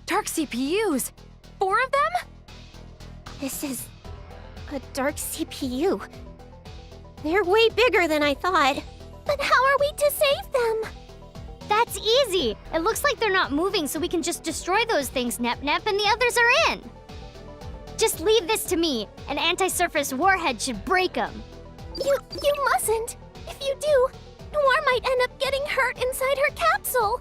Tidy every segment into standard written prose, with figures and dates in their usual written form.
Dark CPUs! 4 of them? This is a dark CPU. They're way bigger than I thought. But how are we to save them? That's easy. It looks like they're not moving, so we can just destroy those things, Nep, and the others are in. Just leave this to me. An anti-surface warhead should break them. You mustn't. If you do, Noir might end up getting hurt inside her capsule.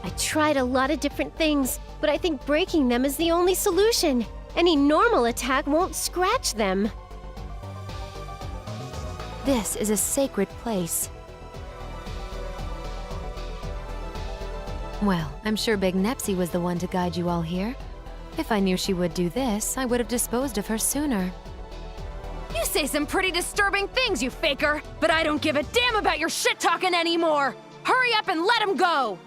I tried a lot of different things, but I think breaking them is the only solution. Any normal attack won't scratch them. This is a sacred place. Well, I'm sure Big Nepsy was the one to guide you all here. If I knew she would do this, I would have disposed of her sooner. You say some pretty disturbing things, you faker, but I don't give a damn about your shit-talking anymore! Hurry up and let him go!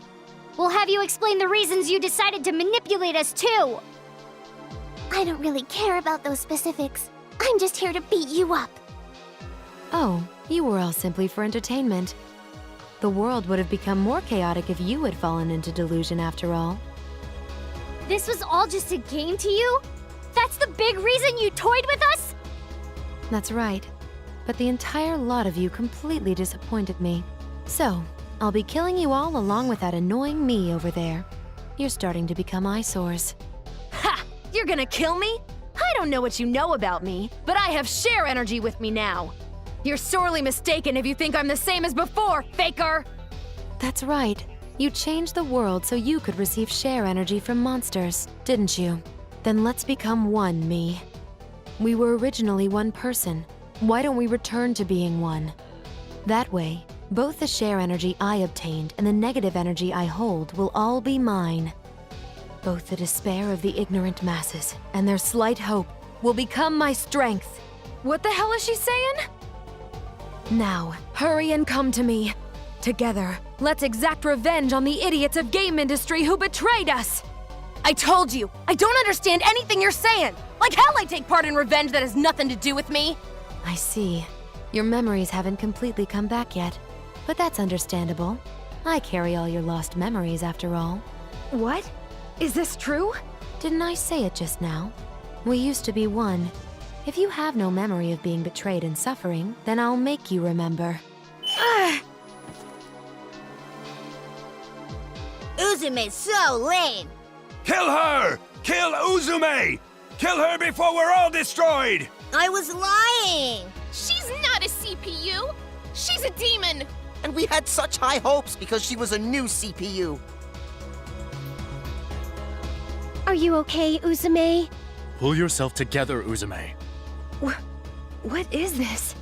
We'll have you explain the reasons you decided to manipulate us too! I don't really care about those specifics. I'm just here to beat you up. Oh, you were all simply for entertainment. The world would have become more chaotic if you had fallen into delusion after all. This was all just a game to you? That's the big reason you toyed with us? That's right. But the entire lot of you completely disappointed me. So, I'll be killing you all along with that annoying me over there. You're starting to become eyesores. Ha! You're gonna kill me? I don't know what you know about me, but I have share energy with me now. You're sorely mistaken if you think I'm the same as before, faker! That's right. You changed the world so you could receive share energy from monsters, didn't you? Then let's become one, me. We were originally one person. Why don't we return to being one? That way, both the share energy I obtained and the negative energy I hold will all be mine. Both the despair of the ignorant masses and their slight hope will become my strength. What the hell is she saying? Now, hurry and come to me. Together, let's exact revenge on the idiots of game industry who betrayed us! I told you, I don't understand anything you're saying! Like hell I take part in revenge that has nothing to do with me! I see. Your memories haven't completely come back yet. But that's understandable. I carry all your lost memories after all. What? Is this true? Didn't I say it just now? We used to be one. If you have no memory of being betrayed and suffering, then I'll make you remember. Uzume's so lame! Kill her! Kill Uzume! Kill her before we're all destroyed! I was lying! She's not a CPU! She's a demon! And we had such high hopes because she was a new CPU. Are you okay, Uzume? Pull yourself together, Uzume. What is this?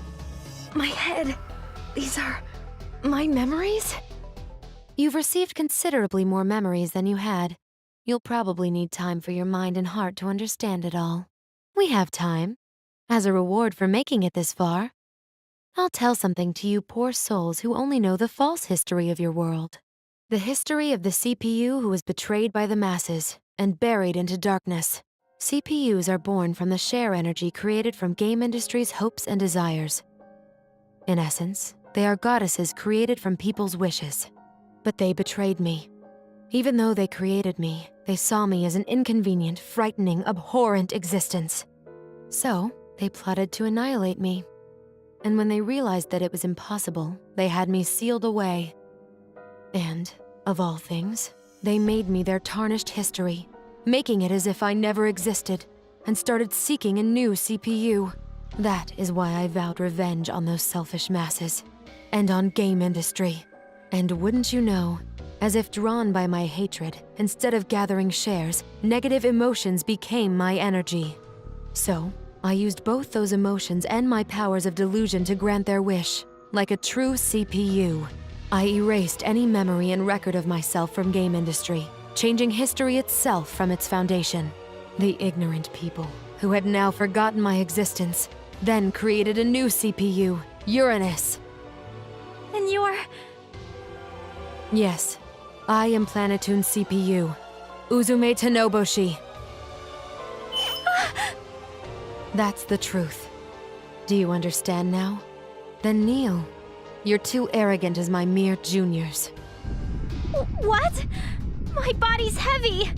My head. These are my memories? You've received considerably more memories than you had. You'll probably need time for your mind and heart to understand it all. We have time. As a reward for making it this far, I'll tell something to you poor souls who only know the false history of your world. The history of the CPU who was betrayed by the masses and buried into darkness. CPUs are born from the share energy created from game industry's hopes and desires. In essence, they are goddesses created from people's wishes. But they betrayed me. Even though they created me, they saw me as an inconvenient, frightening, abhorrent existence. So, they plotted to annihilate me. And when they realized that it was impossible, they had me sealed away. And, of all things, they made me their tarnished history, making it as if I never existed, and started seeking a new CPU. That is why I vowed revenge on those selfish masses, and on game industry. And wouldn't you know, as if drawn by my hatred, instead of gathering shares, negative emotions became my energy. So, I used both those emotions and my powers of delusion to grant their wish. Like a true CPU, I erased any memory and record of myself from game industry, changing history itself from its foundation. The ignorant people, who had now forgotten my existence, then created a new CPU, Uranus. And you're... Yes, I am Planetoon's CPU, Uzume Tanoboshi. That's the truth. Do you understand now? Then kneel. You're too arrogant as my mere juniors. What? My body's heavy.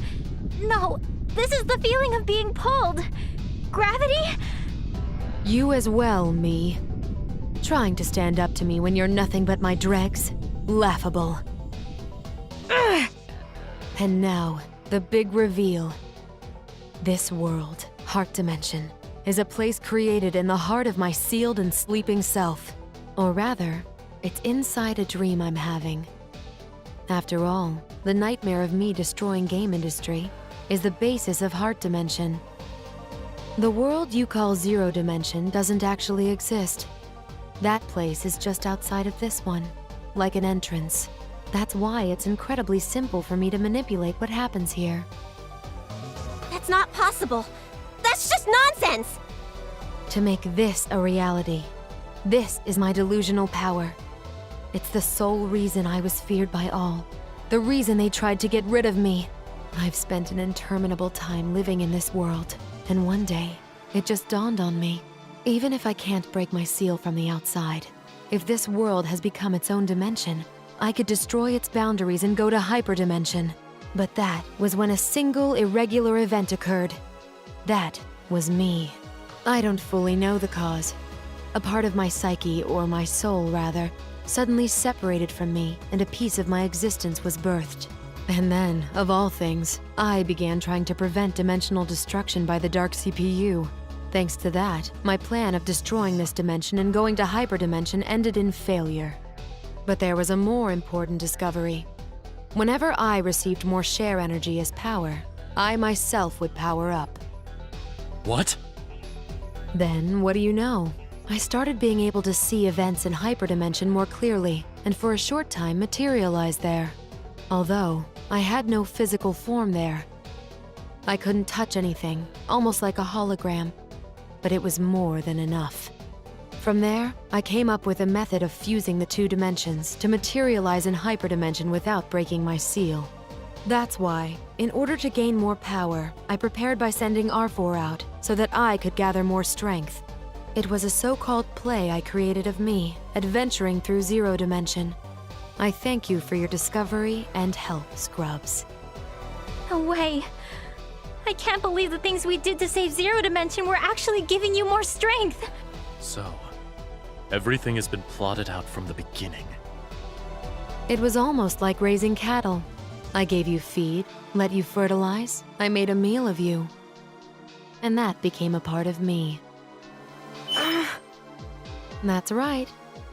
No, this is the feeling of being pulled. Gravity? You as well, me. Trying to stand up to me when you're nothing but my dregs? Laughable. Ugh. And now, the big reveal. This world, Heart Dimension, is a place created in the heart of my sealed and sleeping self. Or rather, it's inside a dream I'm having. After all, the nightmare of me destroying game industry is the basis of Heart Dimension. The world you call Zero Dimension doesn't actually exist. That place is just outside of this one, like an entrance. That's why it's incredibly simple for me to manipulate what happens here. That's not possible. That's just nonsense! To make this a reality. This is my delusional power. It's the sole reason I was feared by all. The reason they tried to get rid of me. I've spent an interminable time living in this world, and one day, it just dawned on me. Even if I can't break my seal from the outside, if this world has become its own dimension, I could destroy its boundaries and go to hyperdimension. But that was when a single irregular event occurred. That was me. I don't fully know the cause. A part of my psyche, or my soul rather, suddenly separated from me, and a piece of my existence was birthed. And then, of all things, I began trying to prevent dimensional destruction by the Dark CPU. Thanks to that, my plan of destroying this dimension and going to hyperdimension ended in failure. But there was a more important discovery. Whenever I received more share energy as power, I myself would power up. What? Then, what do you know? I started being able to see events in hyperdimension more clearly, and for a short time materialized there. Although, I had no physical form there. I couldn't touch anything, almost like a hologram. But it was more than enough. From there, I came up with a method of fusing the two dimensions to materialize in hyperdimension without breaking my seal. That's why, in order to gain more power, I prepared by sending R4 out so that I could gather more strength. It was a so-called play I created of me, adventuring through Zero Dimension. I thank you for your discovery and help, Scrubs. No way. I can't believe the things we did to save Zero Dimension were actually giving you more strength. So, everything has been plotted out from the beginning. It was almost like raising cattle. I gave you feed, let you fertilize, I made a meal of you. And that became a part of me. That's right.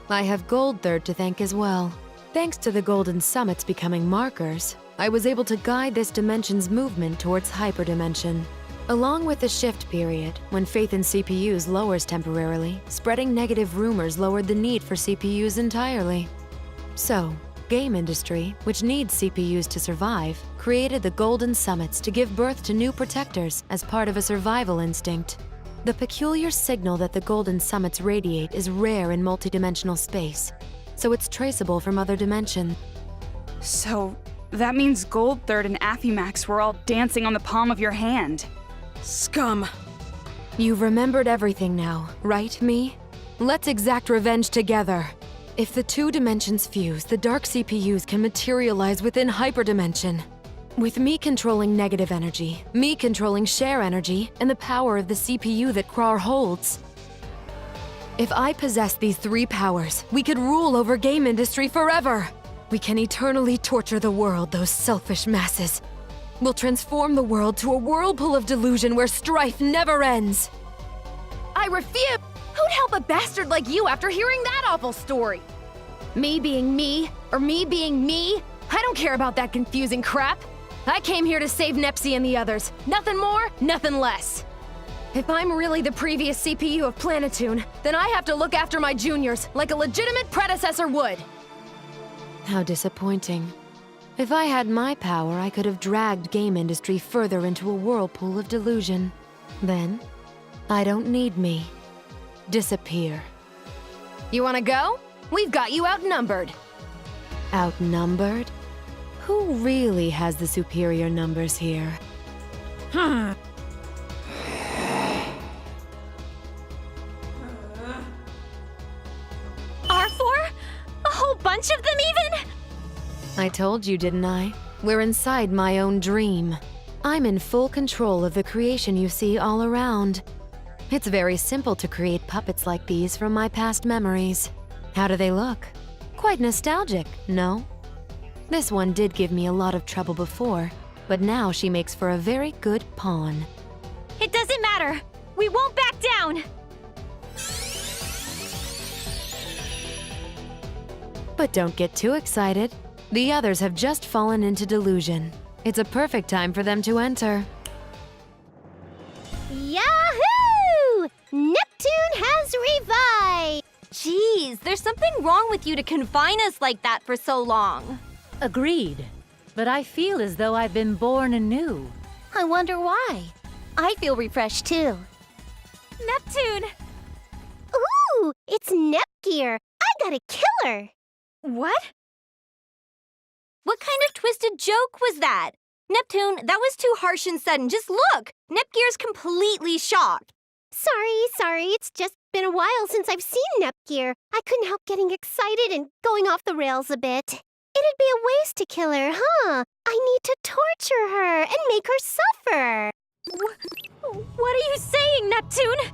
I have Gold Third to thank as well. Thanks to the Golden Summits becoming markers, I was able to guide this dimension's movement towards hyperdimension. Along with the shift period, when faith in CPUs lowers temporarily, spreading negative rumors lowered the need for CPUs entirely. So, game industry, which needs CPUs to survive, created the Golden Summits to give birth to new protectors as part of a survival instinct. The peculiar signal that the Golden Summits radiate is rare in multidimensional space, so it's traceable from other dimensions. So, that means Gold Third and Affimax were all dancing on the palm of your hand. Scum! You've remembered everything now, right, me? Let's exact revenge together. If the two dimensions fuse, the dark CPUs can materialize within hyperdimension. With me controlling negative energy, me controlling share energy, and the power of the CPU that Krar holds. If I possess these three powers, we could rule over game industry forever. We can eternally torture the world, those selfish masses. We'll transform the world to a whirlpool of delusion where strife never ends. I refuse! Who'd help a bastard like you after hearing that awful story? Me being me, or me being me? I don't care about that confusing crap. I came here to save Nepsi and the others. Nothing more, nothing less. If I'm really the previous CPU of Planetoon, then I have to look after my juniors like a legitimate predecessor would. How disappointing. If I had my power, I could have dragged game industry further into a whirlpool of delusion. Then, I don't need me. Disappear. You wanna go? We've got you outnumbered. Outnumbered? Who really has the superior numbers here? bunch of them even? I told you, didn't I? We're inside my own dream. I'm in full control of the creation you see all around. It's very simple to create puppets like these from my past memories. How do they look? Quite nostalgic, no? This one did give me a lot of trouble before, but now she makes for a very good pawn. It doesn't matter. We won't back down. But don't get too excited. The others have just fallen into delusion. It's a perfect time for them to enter. Yahoo! Neptune has revived! Jeez, there's something wrong with you to confine us like that for so long. Agreed. But I feel as though I've been born anew. I wonder why. I feel refreshed too. Neptune! Ooh, it's Nepgear. I got a killer. What? What kind of twisted joke was that? Neptune, that was too harsh and sudden. Just look! Nepgear's completely shocked. Sorry. It's just been a while since I've seen Nepgear. I couldn't help getting excited and going off the rails a bit. It'd be a waste to kill her, huh? I need to torture her and make her suffer. What are you saying, Neptune?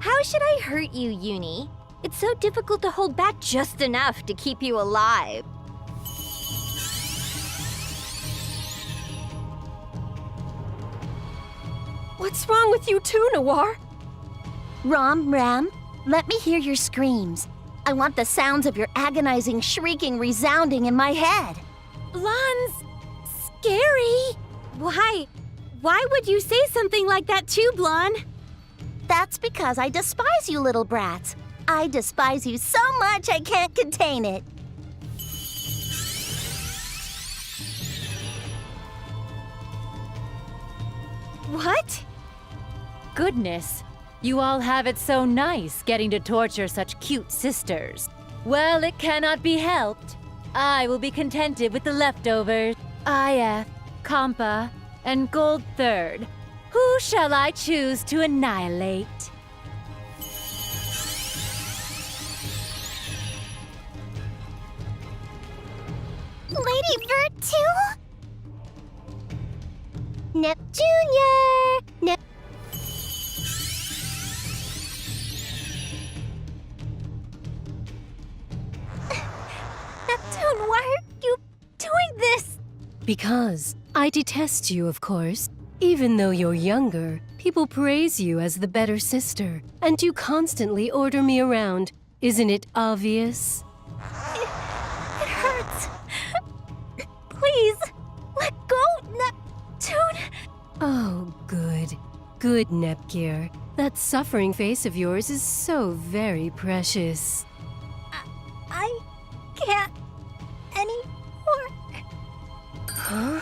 How should I hurt you, Uni? It's so difficult to hold back just enough to keep you alive. What's wrong with you too, Noir? Ram, let me hear your screams. I want the sounds of your agonizing shrieking resounding in my head. Blan's scary. Why? Why would you say something like that too, Blan? That's because I despise you little brats. I despise you so much I can't contain it. What? Goodness, you all have it so nice getting to torture such cute sisters. Well, it cannot be helped. I will be contented with the leftovers. IF, Compa, and Gold Third. Who shall I choose to annihilate? Lady Vert too? Neptunia! Neptune, why are you doing this? Because I detest you, of course. Even though you're younger, people praise you as the better sister, and you constantly order me around. Isn't it obvious? It hurts. Please, let go, Neptune. Oh, good. Good, Nepgear. That suffering face of yours is so very precious. I can't anymore. Huh?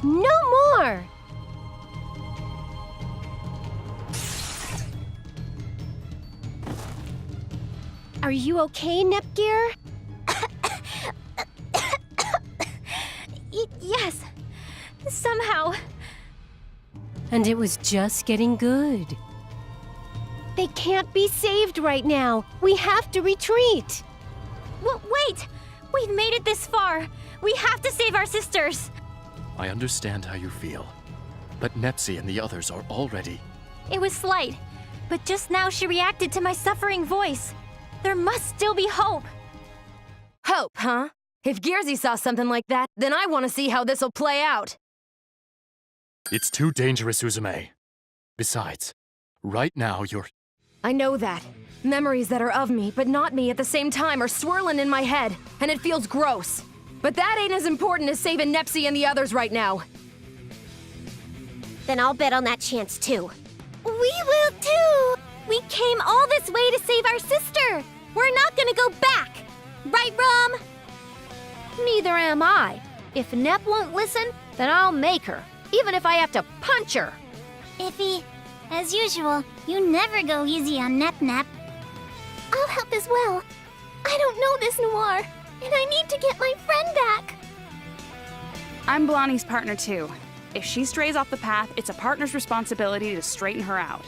No more! Are you okay, Nepgear? Yes. Somehow. And it was just getting good. They can't be saved right now. We have to retreat. Wait! We've made it this far. We have to save our sisters. I understand how you feel, but Nepsi and the others are already... It was slight, but just now she reacted to my suffering voice. There must still be hope. Hope, huh? If Gearsy saw something like that, then I want to see how this'll play out. It's too dangerous, Uzume. Besides, right now you're... I know that. Memories that are of me, but not me at the same time, are swirling in my head, and it feels gross. But that ain't as important as saving Nepsi and the others right now. Then I'll bet on that chance too. We will too! We came all this way to save our sister! We're not gonna go back! Right, Rum? Neither am I. If Nep won't listen, then I'll make her, even if I have to punch her. Iffy, as usual, you never go easy on Nep. I'll help as well. I don't know this Noir, and I need to get my friend back. I'm Blondie's partner too. If she strays off the path, it's a partner's responsibility to straighten her out.